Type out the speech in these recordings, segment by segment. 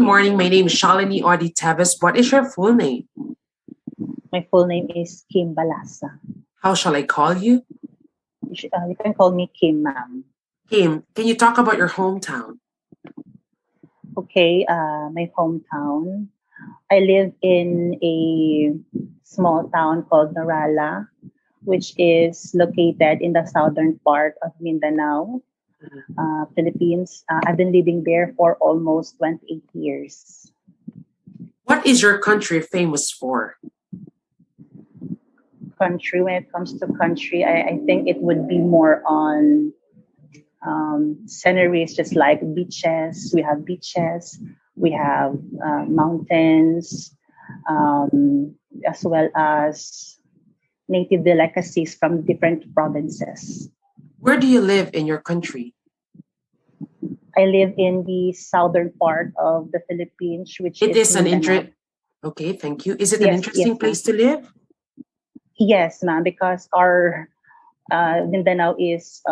morning. My name is Shalini Audie Teves. What is your full name? My full name is Kim Balasa. How shall I call you? You can call me Kim, ma'am. Kim, can you talk about your hometown? Okay, my hometown. I live in a small town called Narala, which is located in the southern part of Mindanao, Philippines. I've been living there for almost 28 years. What is your country famous for? Country, when it comes to country, I think it would be more on sceneries, just like beaches. We have beaches, we have mountains, as well as native delicacies from different provinces. Where do you live in your country? I live in the southern part of the Philippines, which It is is an Mindanao. Okay, thank you. Is it an Yes, interesting yes, place to live? Yes, ma'am, because our Mindanao is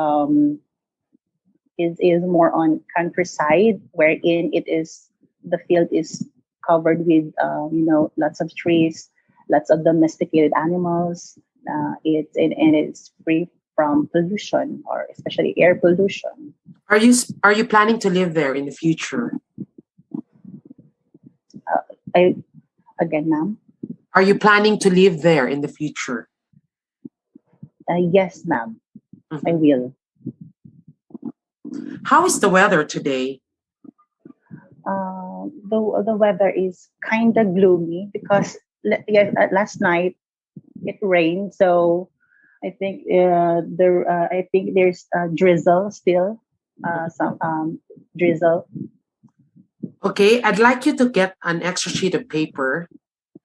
more on countryside, wherein it is the field is covered with lots of trees, lots of domesticated animals. And it's free from pollution, or especially air pollution. Are you planning to live there in the future? I Again, ma'am. Are you planning to live there in the future? Yes, ma'am. I will. How is the weather today? The weather is kind of gloomy because last night it rained, so I think there's drizzle still, some drizzle. Okay, I'd like you to get an extra sheet of paper.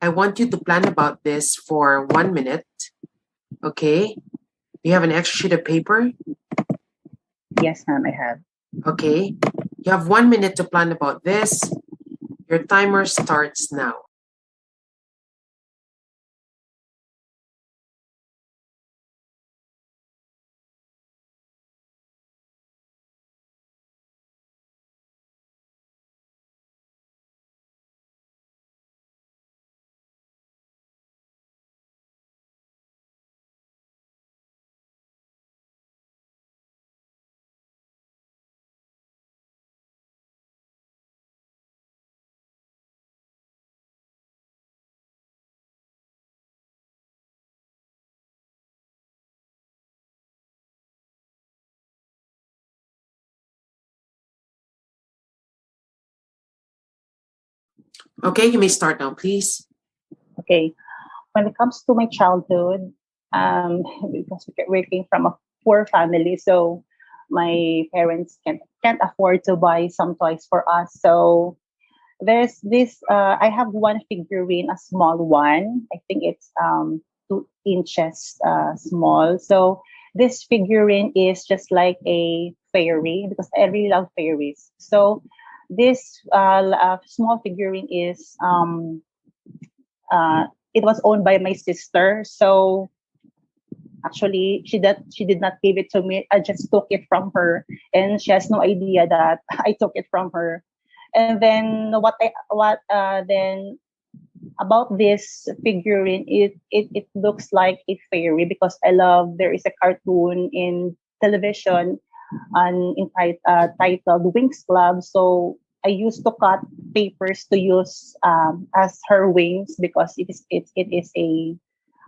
I want you to plan about this for 1 minute. Okay, you have an extra sheet of paper? Yes, ma'am, I have. Okay, you have 1 minute to plan about this. Your timer starts now. Okay, you may start now, please. Okay, when it comes to my childhood, because we came from a poor family, so my parents can't afford to buy some toys for us. So there's this. I have one figurine, a small one. I think it's 2 inches small. So this figurine is just like a fairy because I really love fairies. So this small figurine is it was owned by my sister. So actually, she did not give it to me. I just took it from her, and she has no idea that I took it from her. And then what then about this figurine, it looks like a fairy because I love there is a cartoon in television titled Wings Club. So I used to cut papers to use as her wings because it is a,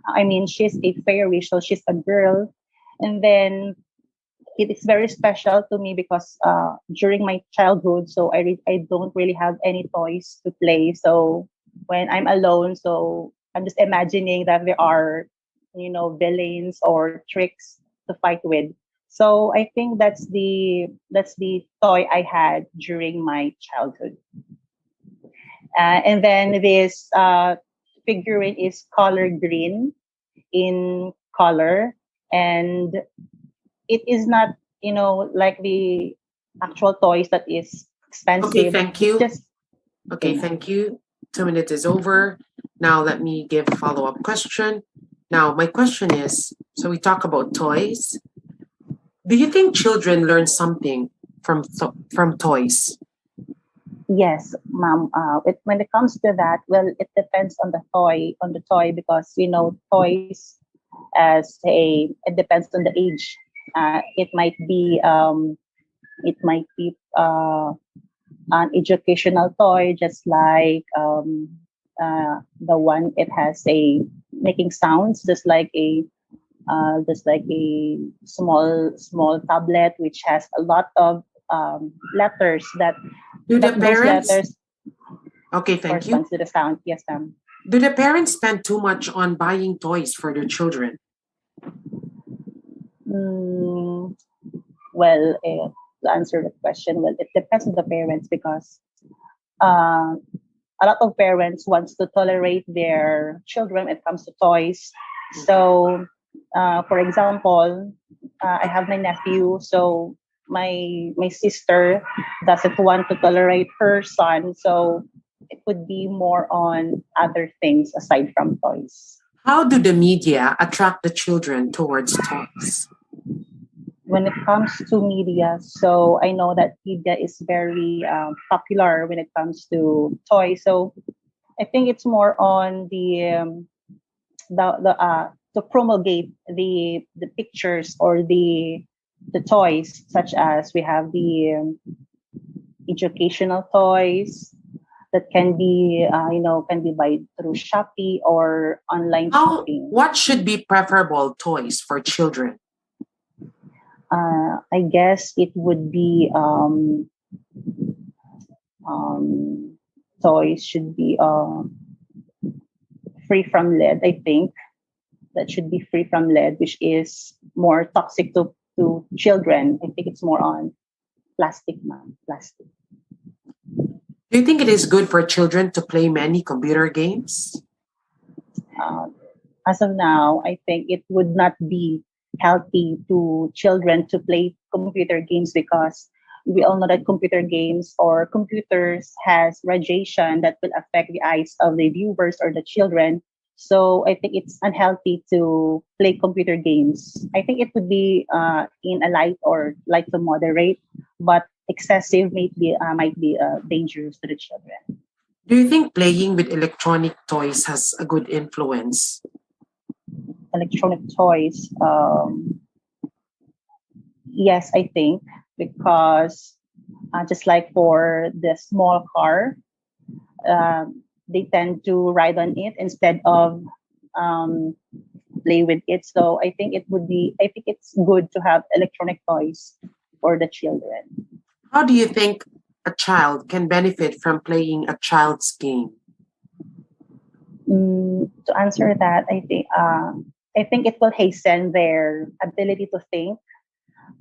I mean, she's a fairy, so she's a girl. And then it is very special to me because during my childhood, so I don't really have any toys to play. So when I'm alone, so I'm just imagining that there are, villains or tricks to fight with. So I think that's the toy I had during my childhood. And then this figurine is color green in color, and it is not, like the actual toys that is expensive. Okay, thank you. It's just Okay, thank you. 2 minutes is over. Now let me give a follow-up question. Now, my question is, so we talk about toys. Do you think children learn something from toys? Yes, ma'am. When it comes to that, well, it depends on the toy, because toys as it depends on the age. It might be an educational toy, just like the one it has a making sounds, just like a small tablet which has a lot of letters Do the those parents, letters okay, thank you. corresponds to the sound. Yes, ma'am. Do the parents spend too much on buying toys for their children? Mm, well, to answer the question, well, it depends on the parents, because uh, a lot of parents wants to tolerate their children when it comes to toys. So, for example, I have my nephew, so my sister doesn't want to tolerate her son, so it would be more on other things aside from toys. How do the media attract the children towards toys? When it comes to media, so I know that media is very popular when it comes to toys. So I think it's more on the to promulgate the pictures or the toys, such as we have the educational toys that can be buy through Shopee or online shopping. What should be preferable toys for children? I guess it would be toys should be free from lead. I think that should be free from lead, which is more toxic to children. I think it's more on plastic, man. Plastic. Do you think it is good for children to play many computer games? Uh, as of now, I think it would not be healthy to children to play computer games, because we all know that computer games or computers has radiation that will affect the eyes of the viewers or the children. So I think it's unhealthy to play computer games. I think it would be in a light to moderate, but excessive might be dangerous to the children. Do you think playing with electronic toys has a good influence? Electronic toys, yes, I think, because just like for the small car, uh, they tend to ride on it instead of um, play with it. So I think it's good to have electronic toys for the children. How do you think a child can benefit from playing a child's game? To answer that, I think it will hasten their ability to think,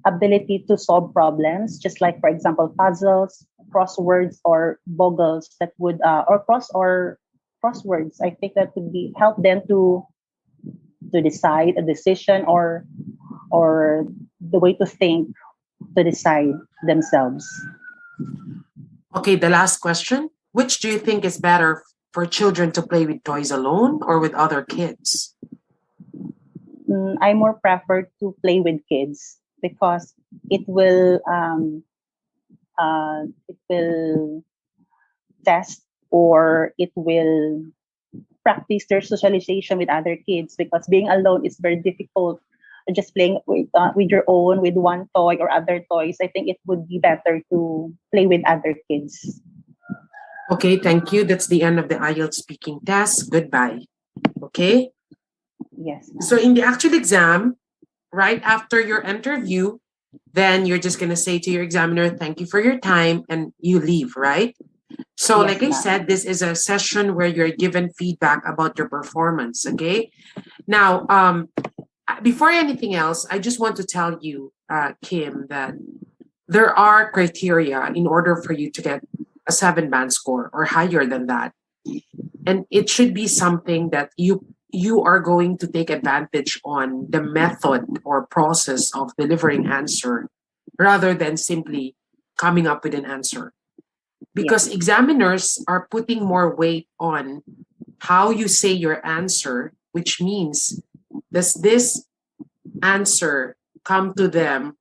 ability to solve problems, just like, for example, puzzles, crosswords, or boggles that would or crosswords. I think that would be help them to decide a decision, or the way to think, to decide themselves. Okay, the last question. Which do you think is better for children to play with toys alone or with other kids? I more prefer to play with kids, because it will it will test, or it will practice their socialization with other kids, because being alone is very difficult. Just playing with your own, with one toy or other toys, I think it would be better to play with other kids. Okay, thank you. That's the end of the IELTS speaking test. Goodbye. Okay. Yes, ma'am. So in the actual exam, right after your interview, then you're just going to say to your examiner, thank you for your time, and you leave, right? So Yes, like I ma'am. said, this is a session where you're given feedback about your performance, okay? Now, before anything else, I just want to tell you, Kim, that there are criteria in order for you to get a 7 band score or higher than that. And it should be something that you are going to take advantage on the method or process of delivering answer rather than simply coming up with an answer. Because Yes. examiners are putting more weight on how you say your answer, which means, does this answer come to them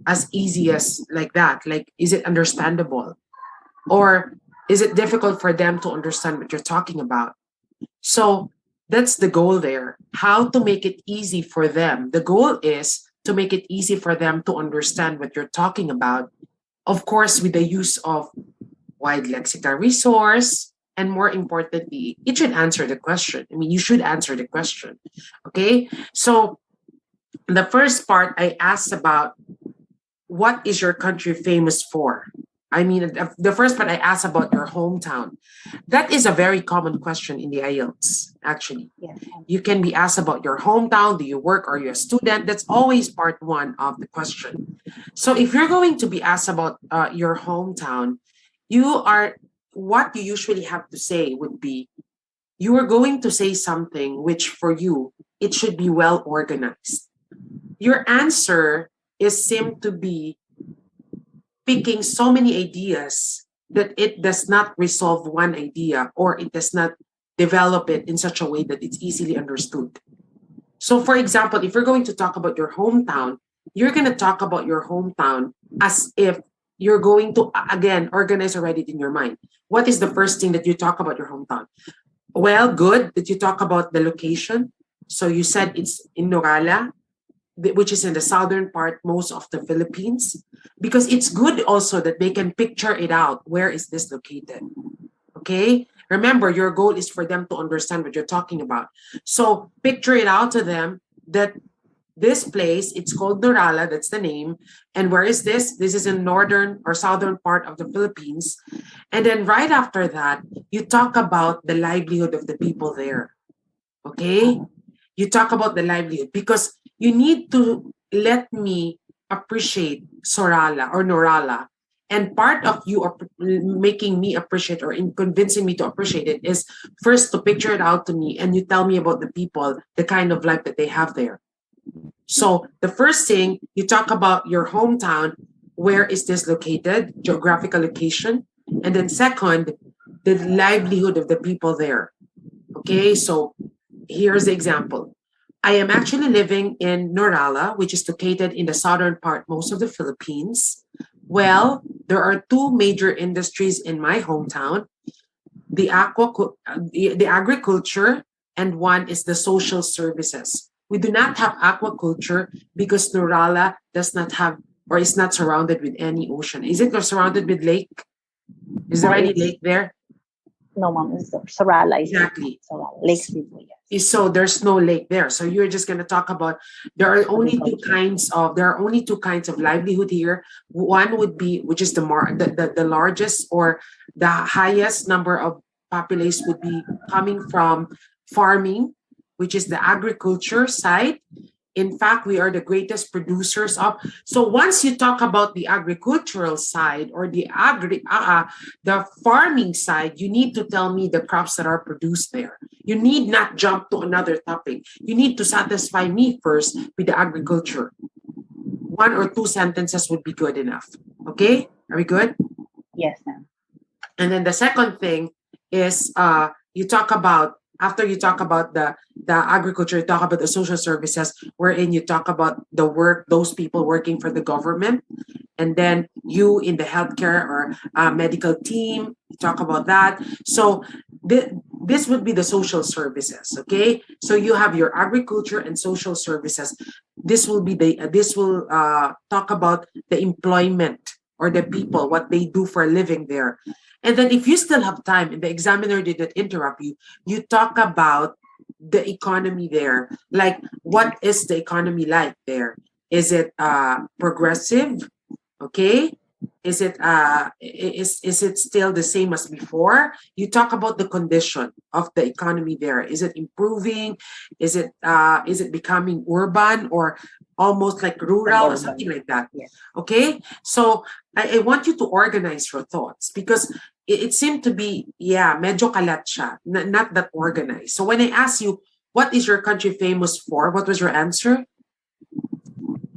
as easy as like that? Like, is it understandable? Or is it difficult for them to understand what you're talking about? So that's the goal there. How to make it easy for them. The goal is to make it easy for them to understand what you're talking about. Of course, with the use of wide lexical resource, and more importantly, it should answer the question. I mean, you should answer the question. Okay. So the first part I asked about, what is your country famous for? I mean, the first part I asked about your hometown. That is a very common question in the IELTS, actually. Yes. You can be asked about your hometown. Do you work? Are you a student? That's always part one of the question. So if you're going to be asked about your hometown, what you usually have to say would be, you are going to say something which for you, it should be well organized. Your answer is seem to be picking so many ideas that it does not resolve one idea, or it does not develop it in such a way that it's easily understood. So, for example, if you're going to talk about your hometown, you're going to talk about your hometown as if you're going to, again, organize already in your mind. What is the first thing that you talk about your hometown? Well, good that you talk about the location. So you said it's in Nogala, which is in the southern part most of the Philippines, because it's good also that they can picture it out. Where is this located? Okay. Remember, your goal is for them to understand what you're talking about. So picture it out to them that this place, it's called Norala, that's the name. And where is this? This is in northern or southern part of the Philippines. And then right after that, you talk about the livelihood of the people there. Okay? You talk about the livelihood because you need to let me appreciate Sorala or Norala. And part of you making me appreciate or in convincing me to appreciate it is first to picture it out to me and you tell me about the people, the kind of life that they have there. So the first thing, you talk about your hometown, where is this located, geographical location. And then second, the livelihood of the people there. Okay, so here's the example. I am actually living in Norala, which is located in the southern part, most of the Philippines. Well, there are two major industries in my hometown, the agriculture, and one is the social services. We do not have aquaculture because Norala does not have or is not surrounded with any ocean. Is it surrounded with lake? Is there any lake there? No, ma'am. It's Sorala. Exactly. Sorala. Lake Cebu, yes. So there's no lake there. So you're just going to talk about there are only two kinds of livelihood here. One would be, which is the largest or the highest number of populace would be coming from farming, which is the agriculture side. In fact, we are the greatest producers of. So once you talk about the agricultural side or the farming side, you need to tell me the crops that are produced there. You need not jump to another topic. You need to satisfy me first with the agriculture. One or two sentences would be good enough. Okay? Are we good? Yes, ma'am. And then the second thing is you talk about, after you talk about the agriculture, you talk about the social services, wherein you talk about the work, those people working for the government. And then you in the healthcare or medical team, you talk about that. So this would be the social services, okay? So you have your agriculture and social services. This will talk about the employment or the people, what they do for a living there. And then if you still have time and the examiner didn't interrupt you, you talk about the economy there. Like, what is the economy like there? Is it progressive? Okay. Is it still the same as before? You talk about the condition of the economy there. Is it improving? Is it becoming urban or almost like rural or something like that? Yes. Okay. So I want you to organize your thoughts because it seemed to be, medyo kalat siya, not that organized. So when I ask you, what is your country famous for? What was your answer?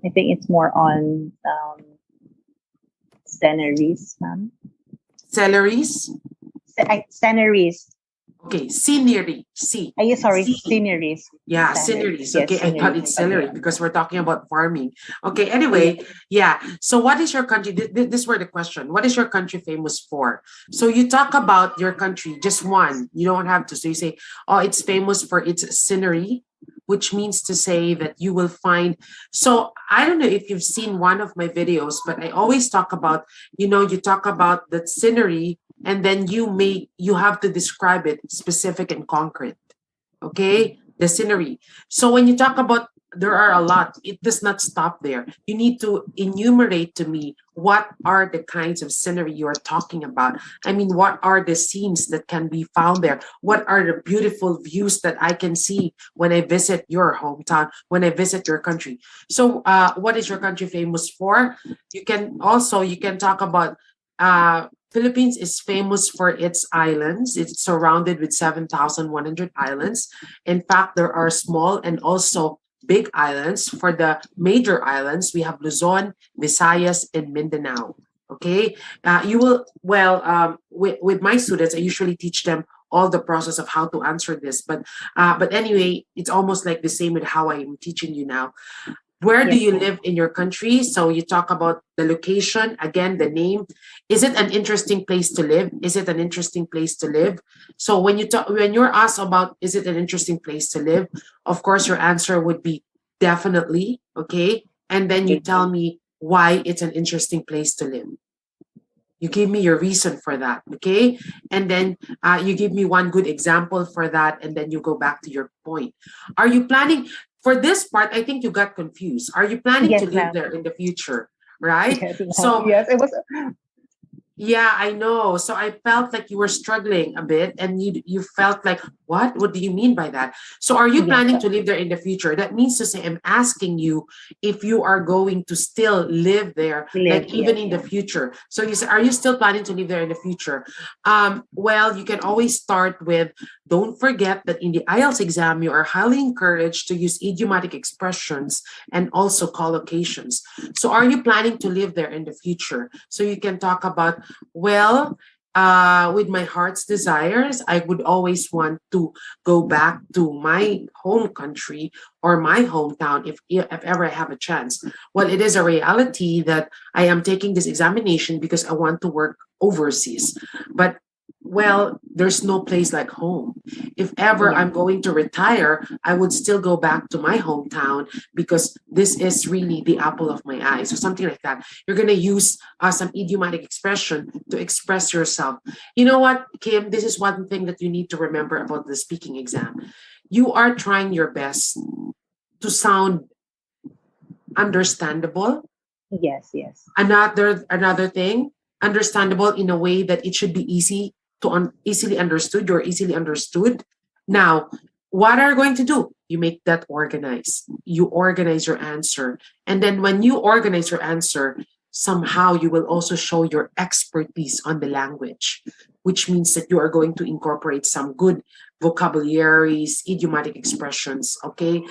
I think it's more on sceneries, ma'am. Celeries? Sceneries. Okay, scenery. C. Sorry, C. sceneries. Yeah, Sceneries. sceneries. Yes, Okay, I thought sceneries. it's Okay. celery because we're talking about farming. Okay, Yeah. anyway, yeah. So, what is your country? This were the question. What is your country famous for? So, you talk about your country, just one. You don't have to. So, you say, oh, it's famous for its scenery, which means to say that you will find. So, I don't know if you've seen one of my videos, but I always talk about, you talk about the scenery and then you have to describe it specific and concrete. Okay, the scenery. So when you talk about, there are a lot, it does not stop there. You need to enumerate to me what are the kinds of scenery you are talking about. I mean, what are the scenes that can be found there? What are the beautiful views that I can see when I visit your hometown, when I visit your country? So what is your country famous for? You can talk about Philippines is famous for its islands. It's surrounded with 7,100 islands. In fact, there are small and also big islands. For the major islands, we have Luzon, Visayas, and Mindanao. Okay, you will with my students. I usually teach them all the process of how to answer this, but anyway, it's almost like the same with how I'm teaching you now. Where do Yes, you ma'am. live in your country? So you talk about the location, again, the name. Is it an interesting place to live? Is it an interesting place to live? So when you're asked about is it an interesting place to live, of course your answer would be definitely, okay? And then you tell me why it's an interesting place to live. You give me your reason for that, okay? And then you give me one good example for that, and then you go back to your point. Are you planning for this part? I think you got confused. Are you planning to Yes, live ma'am. there in the future? Right? Yes, ma'am. So Yes, it was. yeah, I know. So I felt like you were struggling a bit and you felt like, what? What do you mean by that? So are you Yes, planning to live there in the future? That means to say I'm asking you if you are going to still live there, live. like even Yes, in the yes. future. So you say, are you still planning to live there in the future? Well, you can always start with, don't forget that in the IELTS exam, you are highly encouraged to use idiomatic expressions and also collocations. So are you planning to live there in the future? So you can talk about, well, with my heart's desires, I would always want to go back to my home country or my hometown if ever I have a chance. Well, it is a reality that I am taking this examination because I want to work overseas. But well, there's no place like home. If ever Yes. I'm going to retire, I would still go back to my hometown because this is really the apple of my eye. So something like that. You're going to use some idiomatic expression to express yourself. You know what, Kim? This is one thing that you need to remember about the speaking exam. You are trying your best to sound understandable. Yes, yes. Another thing, understandable in a way that it should be easily understood. You're easily understood. Now, what are you going to do? You make that organized. You organize your answer. And then when you organize your answer, somehow you will also show your expertise on the language, which means that you are going to incorporate some good vocabularies, idiomatic expressions. Okay.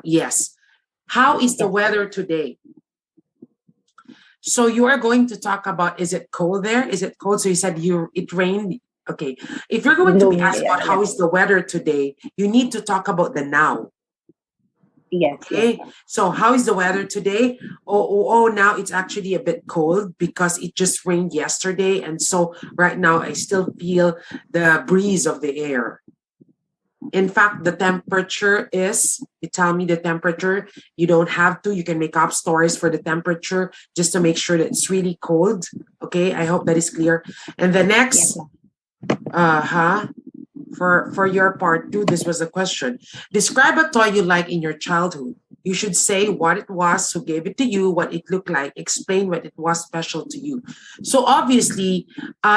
Yes. How is the Yes. weather today? So you are going to talk about, is it cold there? Is it cold? So you said it rained. Okay. If you're going to be Gloomy. asked Yeah, about yeah. how is the weather today, you need to talk about the now. Yes, yes. Okay. So how is the weather today? Oh, now it's actually a bit cold because it just rained yesterday. And so right now I still feel the breeze of the air. In fact, the temperature is, you tell me the temperature, you don't have to, you can make up stories for the temperature just to make sure that it's really cold. Okay, I hope that is clear. And the Yes, next, ma'am. for your part two, this was a question. Describe a toy you like in your childhood. You should say what it was, who gave it to you, what it looked like, explain what it was special to you. So obviously,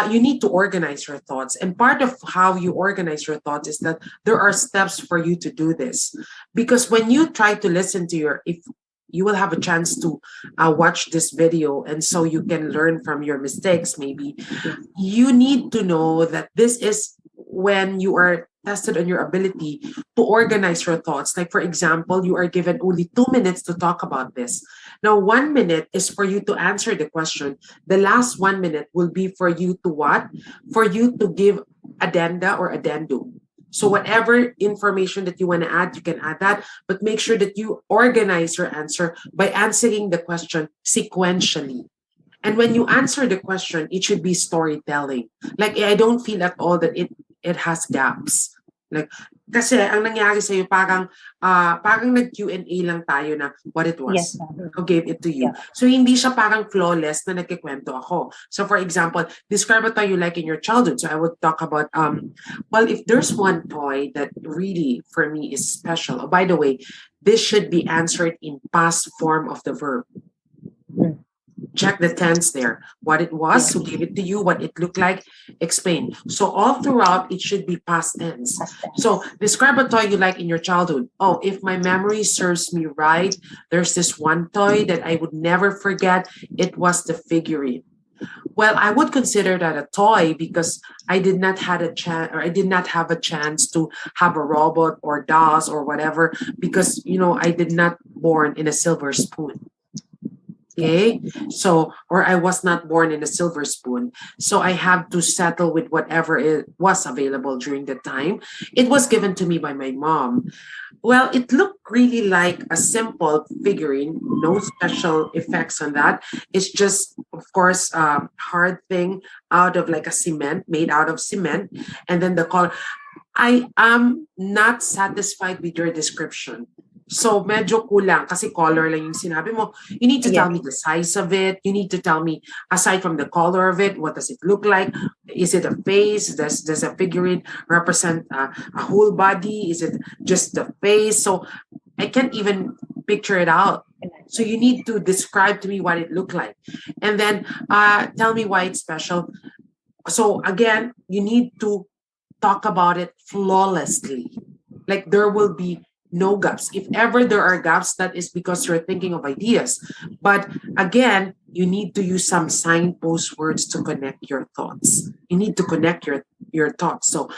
you need to organize your thoughts. And part of how you organize your thoughts is that there are steps for you to do this. Because when you try to listen to if you will have a chance to watch this video, and so you can learn from your mistakes, maybe Yes. you need to know that this is when you are tested on your ability to organize your thoughts. Like, for example, you are given only 2 minutes to talk about this. Now, 1 minute is for you to answer the question. The last 1 minute will be for you to what? For you to give addenda or addendum. So whatever information that you want to add, you can add that, but make sure that you organize your answer by answering the question sequentially. And when you answer the question, it should be storytelling. Like I don't feel at all that it has gaps. Like kasi ang nangyari sa parang parang nag-Q&A lang tayo na what it was. Yes, ma'am. Who gave it to you. Yeah. So hindi siya parang flawless na nagkikwento ako. So for example, describe what you like in your childhood. So I would talk about well, if there's one toy that really for me is special. Oh, by the way, this should be answered in past form of the verb. Check the tense there. What it was, who gave it to you, what it looked like, explain. So all throughout, it should be past tense. So describe a toy you like in your childhood. Oh, if my memory serves me right, there's this one toy that I would never forget. It was the figurine. Well, I would consider that a toy because I did not had a chance, or I did not have a chance to have a robot or dolls or whatever because I did not born in a silver spoon. Okay, so or I was not born in a silver spoon, so I have to settle with whatever it was available during the time. It was given to me by my mom. Well, it looked really like a simple figurine, no special effects on that. It's just, of course, hard thing out of like a cement, made out of cement, and then the color. I am not satisfied with your description. So medyo kulang kasi color lang yung sinabi mo. You need to tell me the size of it. You need to tell me, aside from the color of it, what does it look like? Is it a face? Does a figurine represent a whole body? Is it just the face? So I can't even picture it out. So you need to describe to me what it looked like. And then tell me why it's special. So again, you need to talk about it flawlessly. Like there will be no gaps. If ever there are gaps, that is because you're thinking of ideas. But again, you need to use some signpost words to connect your thoughts. You need to connect your thoughts. So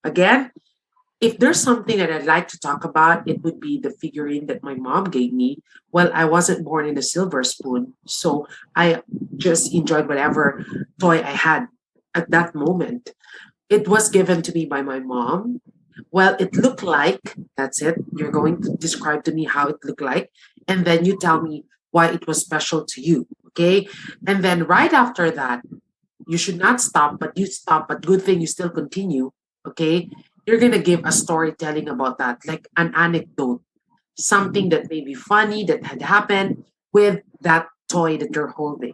again, if there's something that I'd like to talk about, it would be the figurine that my mom gave me. Well, I wasn't born in a silver spoon, so I just enjoyed whatever toy I had at that moment. It was given to me by my mom. Well, it looked like, that's it. You're going to describe to me how it looked like. And then you tell me why it was special to you. Okay. And then right after that, you should not stop, but you stop. But good thing you still continue. Okay. You're going to give a storytelling about that, like an anecdote, something that may be funny that had happened with that toy that you're holding,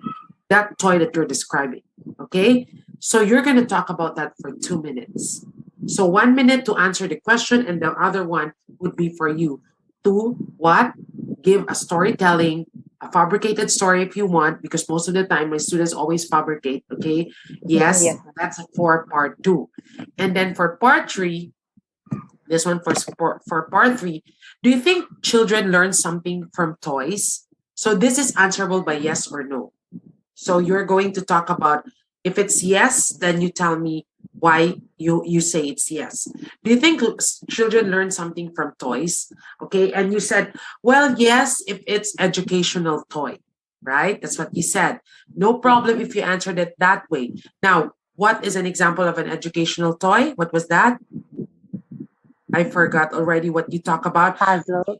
that toy that you're describing. Okay. So you're going to talk about that for 2 minutes. So 1 minute to answer the question, and the other one would be for you to what? Give a storytelling, a fabricated story if you want, because most of the time my students always fabricate. Okay. Yes. That's for part 2. And then for part 3, this one for part 3, do you think children learn something from toys? So this is answerable by yes or no. So you're going to talk about, if it's yes, then you tell me why you say it's yes. Do you think children learn something from toys? Okay, and you said, well, yes, if it's educational toy, right? That's what you said. No problem if you answered it that way. Now, what is an example of an educational toy? What was that? I forgot already what you talk about. Puzzle,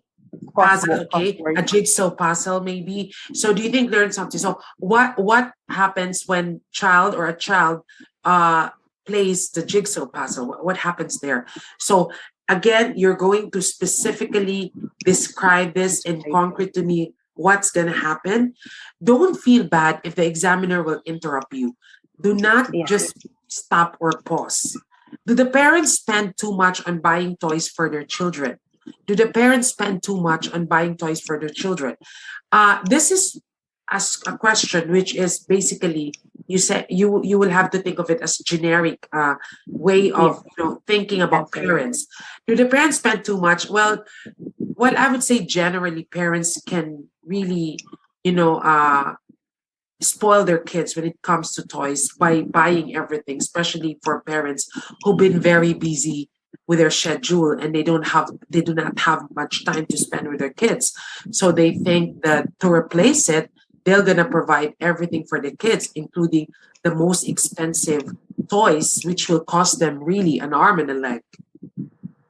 okay, a jigsaw puzzle maybe. So do you think learn something? So what happens when a child plays the jigsaw puzzle? What happens there? So again, you're going to specifically describe this in concrete to me what's going to happen. Don't feel bad if the examiner will interrupt you. Do not just stop or pause. Do the parents spend too much on buying toys for their children? Do the parents spend too much on buying toys for their children? This is a question which is basically, you said you will have to think of it as generic way of thinking about parents. Do the parents spend too much? Well, I would say generally parents can really spoil their kids when it comes to toys by buying everything, especially for parents who've been very busy with their schedule and they do not have much time to spend with their kids. So they think that to replace it, they're gonna provide everything for the kids, including the most expensive toys, which will cost them really an arm and a leg.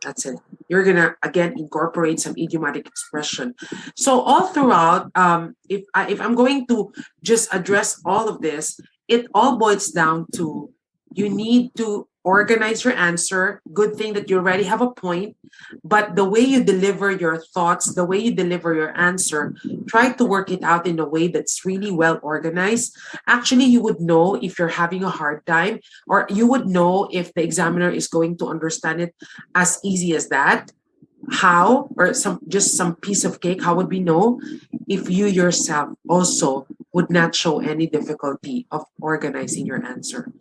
That's it. You're gonna again incorporate some idiomatic expression. So all throughout, if I'm going to just address all of this, it all boils down to you need to organize your answer. Good thing that you already have a point, but the way you deliver your thoughts, the way you deliver your answer, try to work it out in a way that's really well organized. Actually, you would know if you're having a hard time, or you would know if the examiner is going to understand it as easy as that. How, or some piece of cake, how would we know if you yourself also would not show any difficulty of organizing your answer?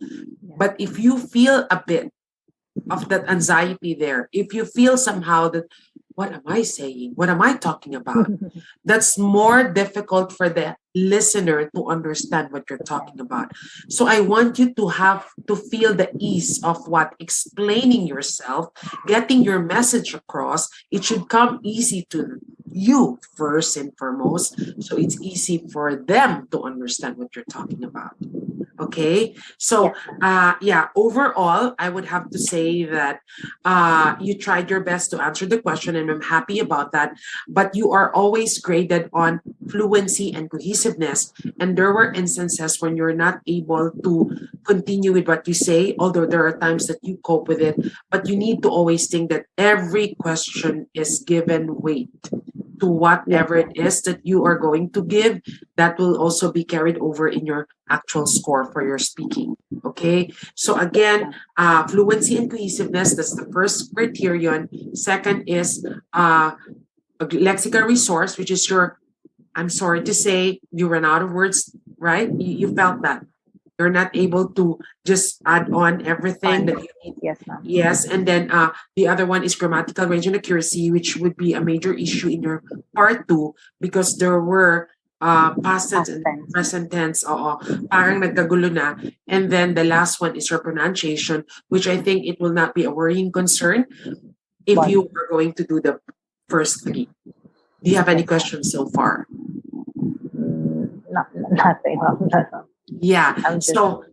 But if you feel a bit of that anxiety there, if you feel somehow that, what am I saying? What am I talking about? That's more difficult for the listener to understand what you're talking about. So I want you to have to feel the ease of what explaining yourself, getting your message across. It should come easy to you first and foremost. So it's easy for them to understand what you're talking about. Okay, so overall, I would have to say that you tried your best to answer the question, and I'm happy about that. But you are always graded on fluency and cohesiveness. And there were instances when you're not able to continue with what you say, although there are times that you cope with it. But you need to always think that every question is given weight to whatever it is that you are going to give. That will also be carried over in your actual score for your speaking. Okay, so again, fluency and cohesiveness, that's the first criterion. Second is a lexical resource, which is your, I'm sorry to say, you ran out of words, right? You felt that you're not able to just add on everything that you need. Yes, ma'am. Yes, and then the other one is grammatical range and accuracy, which would be a major issue in your part two, because there were past tense and present tense. Oo, parang nagkagulo na. And then the last one is your pronunciation, which I think it will not be a worrying concern if you are going to do the first three. Do you have any questions so far? Nothing. Yeah. So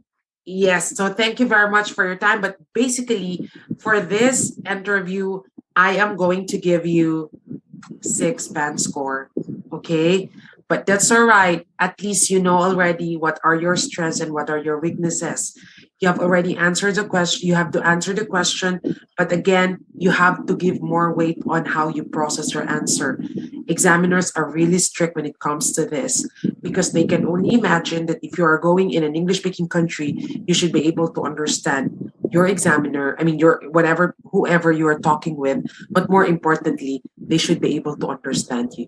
yes. So thank you very much for your time. But basically, for this interview, I am going to give you 6 band score. Okay. But that's all right. At least you know already what are your strengths and what are your weaknesses. You have already answered the question. You have to answer the question. But again, you have to give more weight on how you process your answer. Examiners are really strict when it comes to this, because they can only imagine that if you are going in an English-speaking country, you should be able to understand your examiner, your whoever you are talking with. But more importantly, they should be able to understand you.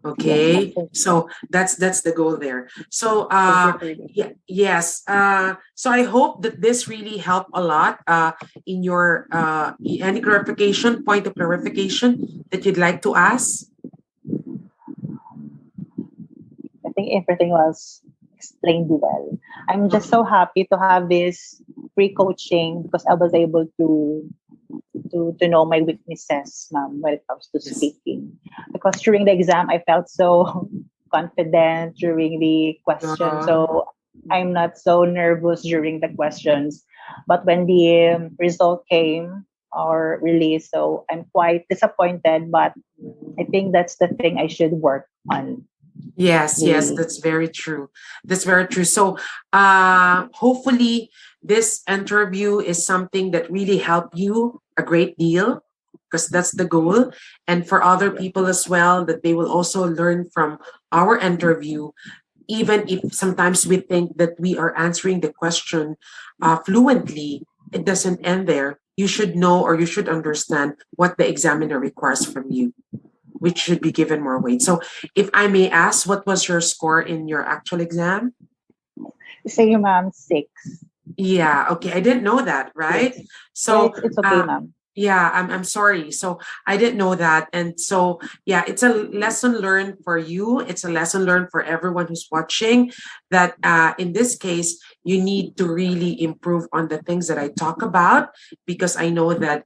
Okay, so that's the goal there. So yes. So I hope that this really helped a lot in your any point of clarification that you'd like to ask. I think everything was explained well. I'm just so happy to have this free coaching, because I was able to know my weaknesses, ma'am, when it comes to speaking. Because during the exam, I felt so confident during the question. So I'm not so nervous during the questions. But when the result came or released, so I'm quite disappointed. But I think that's the thing I should work on. Yes, that's very true. That's very true. So hopefully this interview is something that really helped you a great deal, because that's the goal. And for other people as well, that they will also learn from our interview, even if sometimes we think that we are answering the question fluently, it doesn't end there. You should know, or you should understand what the examiner requires from you, which should be given more weight. So if I may ask, what was your score in your actual exam? Say, ma'am, 6. Yeah, okay. I didn't know that, right? Yes. So it's okay, ma'am. Yeah, I'm sorry. So I didn't know that. And so yeah, it's a lesson learned for you. It's a lesson learned for everyone who's watching, that in this case, you need to really improve on the things that I talk about, because I know that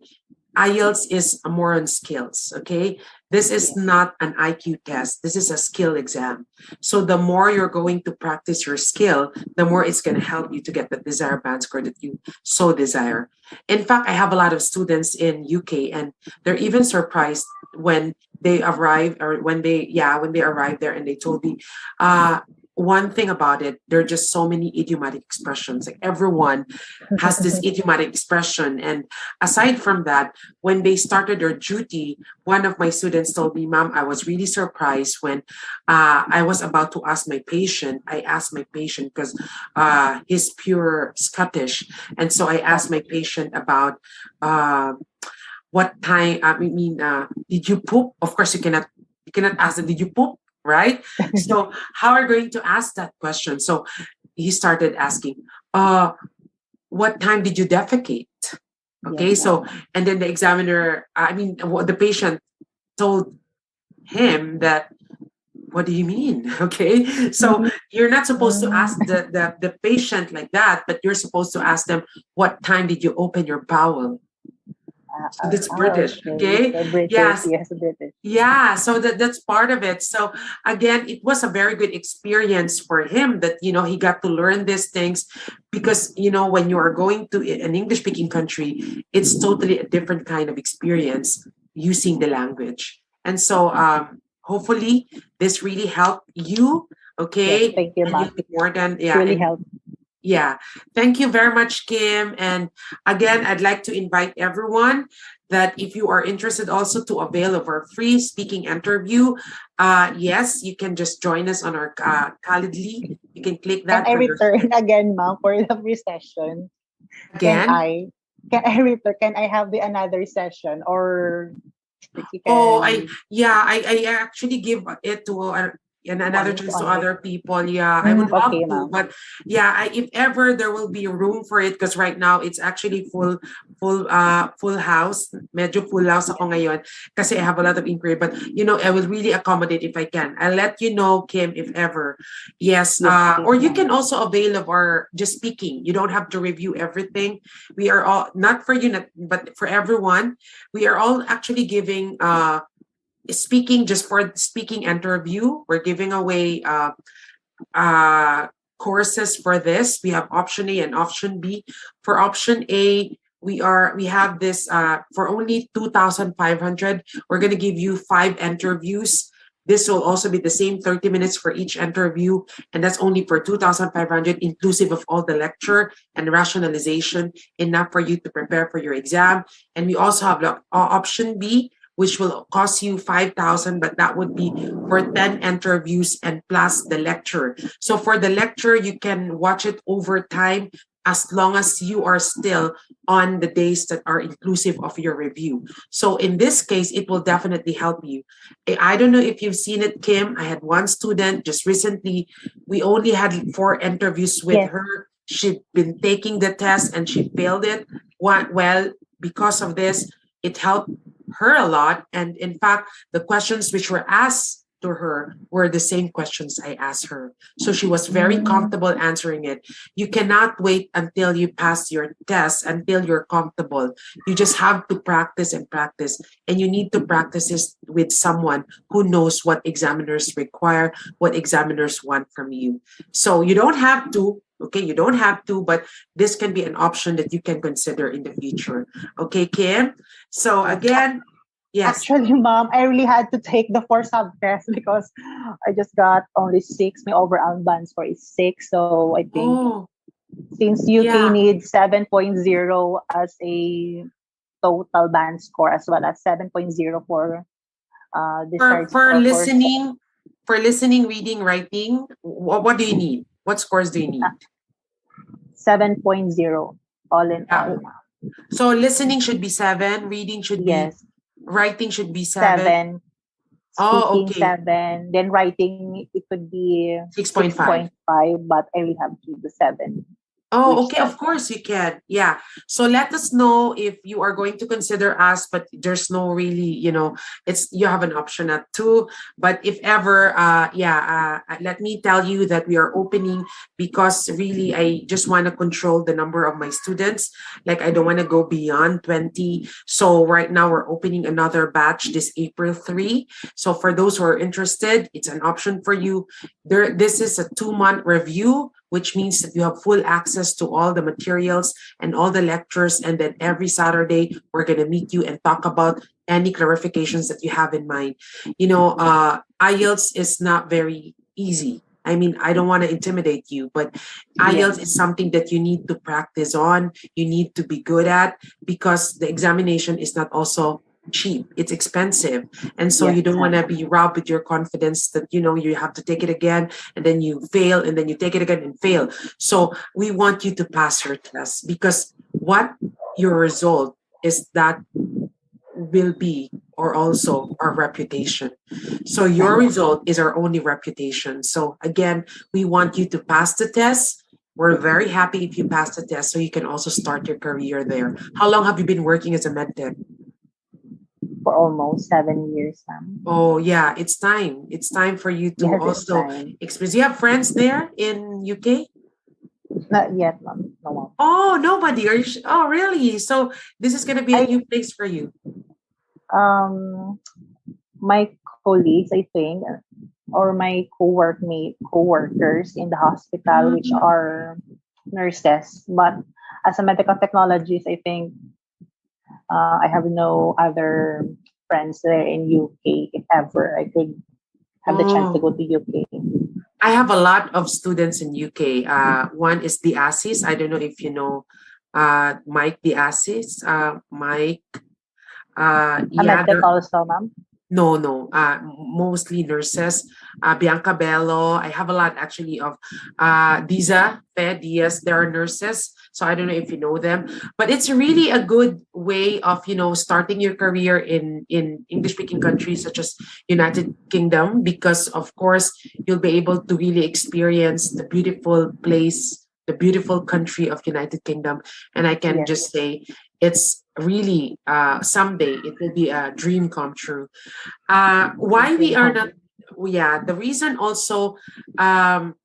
IELTS is more on skills, okay? This is not an IQ test. This is a skill exam. So the more you're going to practice your skill, the more it's going to help you to get the desired band score that you so desire. In fact, I have a lot of students in UK, and they're even surprised when they arrive, or when they arrive there, and they told me, one thing about it, there are just so many idiomatic expressions. Like everyone has this idiomatic expression. And aside from that, when they started their duty, one of my students told me, Ma'am, I was really surprised when I was about to ask my patient. I asked my patient because he's pure Scottish. And so I asked my patient about what time, did you poop? Of course, you cannot ask them, did you poop? Right? So how are you going to ask that question? So he started asking, what time did you defecate? Okay, Yes, so, ma'am. and then the examiner, the patient told him that, what do you mean? Okay, so you're not supposed to ask the patient like that, but you're supposed to ask them, what time did you open your bowel? So that's British, Okay. okay? So British, Yes, yes, British. yeah, so that's part of it. So again, it was a very good experience for him that he got to learn these things, because when you are going to an English speaking country, it's totally a different kind of experience using the language. And so hopefully this really helped you, Yes, okay? thank you, And you ma'am. took more than, It yeah, really and helped. yeah, thank you very much, Kim. And again, I'd like to invite everyone that if you are interested also to avail of our free speaking interview, yes, you can just join us on our Calendly. You can click Can that I for your return again, ma'am, for the free session? Can again. I? Can I return? Can I have the another session, or you Oh, I can yeah, I actually give it to and another once chance to only? other people. Yeah, I would love Okay, to, ma'am. but yeah, if ever there will be room for it, because right now it's actually full house. Medyo full house Yes. ako ngayon kasi I have a lot of inquiry. But I will really accommodate if I can. I'll let you know, Kim, if ever. Yes, Yes, please, or you ma'am. can also avail of our just speaking. You don't have to review everything. We are all not for you, but for everyone. We are all actually giving speaking just for speaking interview. We're giving away uh courses for this. We have option A and option B. For option A, we have this for only 2,500. We're going to give you 5 interviews. This will also be the same 30 minutes for each interview, and that's only for 2,500, inclusive of all the lecture and rationalization, enough for you to prepare for your exam. And we also have option B, which will cost you 5,000, but that would be for 10 interviews and plus the lecture. So for the lecture, you can watch it over time as long as you are still on the days that are inclusive of your review. So in this case, it will definitely help you. I don't know if you've seen it, Kim. I had one student just recently. We only had 4 interviews with Yes. her. She'd been taking the test and she failed it. Well, because of this, it helped her a lot. And in fact, the questions which were asked to her were the same questions I asked her. So she was very Mm, comfortable answering it. You cannot wait until you pass your test until you're comfortable. You just have to practice and practice. And you need to practice this with someone who knows what examiners require, what examiners want from you. So you don't have to. Okay, you don't have to, but this can be an option that you can consider in the future. Okay, Kim? So yes. again, yes. Actually, ma'am, I really had to take the four sub test because I just got only six. My overall band score is six. So I think Oh, since UK yeah. needs 7.0 as a total band score, as well as 7.0 for For desired for score for listening, for listening, reading, writing, what do you need? What scores do you need? 7.0 all in Yeah. all. So listening should be 7, reading should be, Yes, writing should be 7. 7, Oh, speaking okay. 7, then writing it could be 6.5. 6.5, but I will have to do 7. Oh, which okay. Of course you can. Yeah. So let us know if you are going to consider us, but there's no really, it's you have an option at two. But if ever, let me tell you that we are opening because really I just want to control the number of my students. Like I don't want to go beyond 20. So right now we're opening another batch this April 3. So for those who are interested, it's an option for you. This is a 2-month review, which means that you have full access to all the materials and all the lectures. And then every Saturday, we're going to meet you and talk about any clarifications that you have in mind. IELTS is not very easy. I mean, I don't want to intimidate you, but IELTS is yes, something that you need to practice on, you need to be good at, because the examination is not also cheap, it's expensive. And so you yes, don't want to ma'am. be robbed with your confidence that you have to take it again and then you fail and then you take it again and fail. So we want you to pass your test, because what your result is, that will be, or also our reputation. So your result is our only reputation. So again, we want you to pass the test. We're very happy if you pass the test so you can also start your career there. How long have you been working as a medtech? For almost 7 years, ma'am. Oh yeah, it's time. It's time for you to Yes, it's also time. experience. You have friends there in UK? Not yet, ma'am. No, ma'am. Oh, nobody. Oh, really? So this is gonna be a I new place for you. um my colleagues, I think, or my co-workers in the hospital, which Mm. are nurses. But as a medical technologist, I think I have no other friends there in UK. If ever I could have the chance to Oh, go to UK. I have a lot of students in UK. One is the Assis. I don't know if you know Mike the Assis. Mike. A Yeah, medtech also, ma'am. no, no. Mostly nurses. Bianca Bello. I have a lot actually of Diza, Fe Diaz. There are nurses. So I don't know if you know them, but it's really a good way of starting your career in English speaking countries such as United Kingdom, because of course you'll be able to really experience the beautiful place, the beautiful country of United Kingdom, and I can Yes. just say it's really someday it will be a dream come true. Why we Dream are come not, true. yeah, the reason also, um,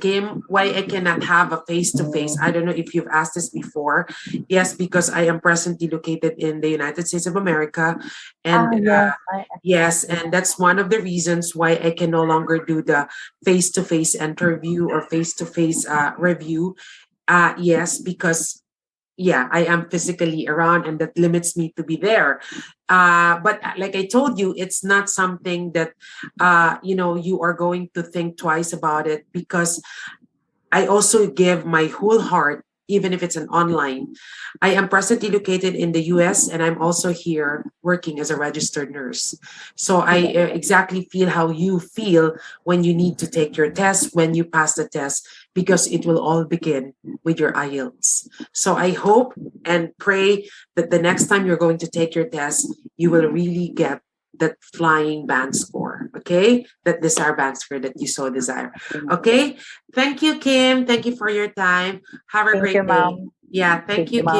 Kim, why I cannot have a face to face. I don't know if you've asked this before. Yes, because I am presently located in the United States of America. And Yes, I yes, asked you and that. that's one of the reasons why I can no longer do the face to face interview or face to face review. Yes, because yeah, I am physically around and that limits me to be there. But like I told you, it's not something that, you are going to think twice about it, because I also give my whole heart, even if it's an online. I am presently located in the US and I'm also here working as a registered nurse. So I Yes. exactly feel how you feel when you need to take your test, when you pass the test, because it will all begin with your IELTS. So I hope and pray that the next time you're going to take your test, you will really get that flying band score, okay? That desire band score that you so desire. Okay, thank you, Kim. Thank you for your time. Have a Thank you, great day. ma'am. Yeah, thank Thank you, you, Kim. ma'am.